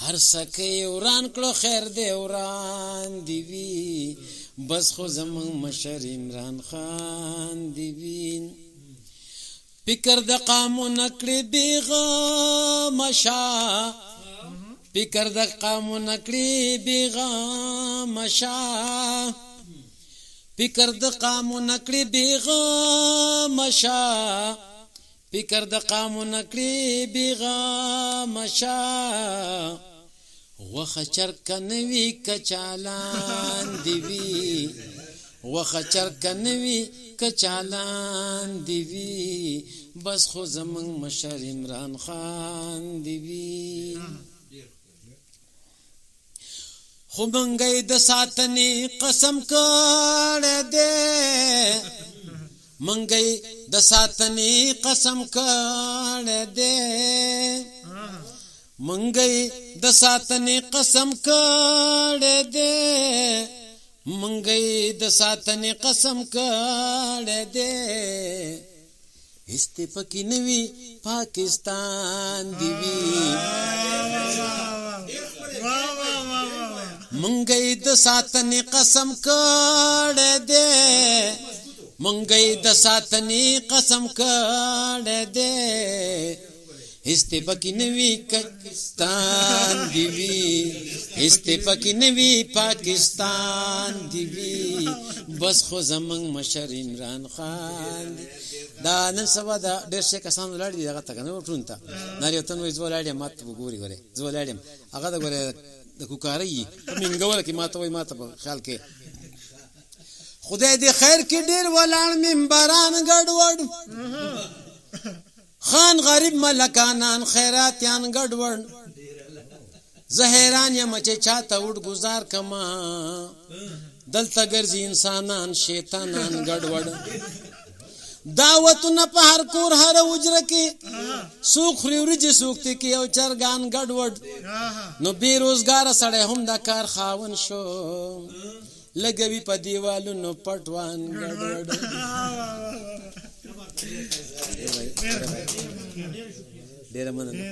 هر سکه وران کړو خیر دی وران دی وی بس خو زمون مشر عمران خان دی وی فکر د قامون کړی بیغام شاه فکر د قامون کړی بیغام شاه فکر د قامون کړی بیغام شاه فکر د قامون کړی بیغام شاه وخه چرک نوی کچالان دی وی وخه چرک نوی کچالان دی وی بس خو زمون مشر عمران خان دی وی خو منګي د ساتنې قسم کړه دې منګي د ساتنې قسم کړه دې منګي د ساتنې قسم کړه دې منګي د ساتنې قسم کړه دې استپکی نوی پاکستان دی وی منګي د ساتنې قسم کړه دې منګي د ساتنې قسم کړه دې استپکی نوی پاکستان دی وی استپکی نوی پاکستان دی وی بس خو زمون مشر عمران خان دی دا نن سبا دا ډېر څه کسان ولاړ دي هغه ته کنه وټونته ناری ته نو زولاړې ماته وګوري غره زولاړې هغه دا غره د کوکاري منګول کې ماته وای ماته په خیال کې خدای دې خیر کې ډېر ولاړ منبران ګډوډ خان غریب ملکانان خیراتیان ګډوډ زهران یم چې چاته وډ گزار کما دلته ګرځي انسانان شیطانان ګډوډ دعوتونه په هر کور هر وجره کې سوق خوري سوکته کې او چرګان ګډوډ نو بیروزګار سړی هم دا کار خاون شو لګوي په دیوالونو پټوان ګډوډ ډېر مننه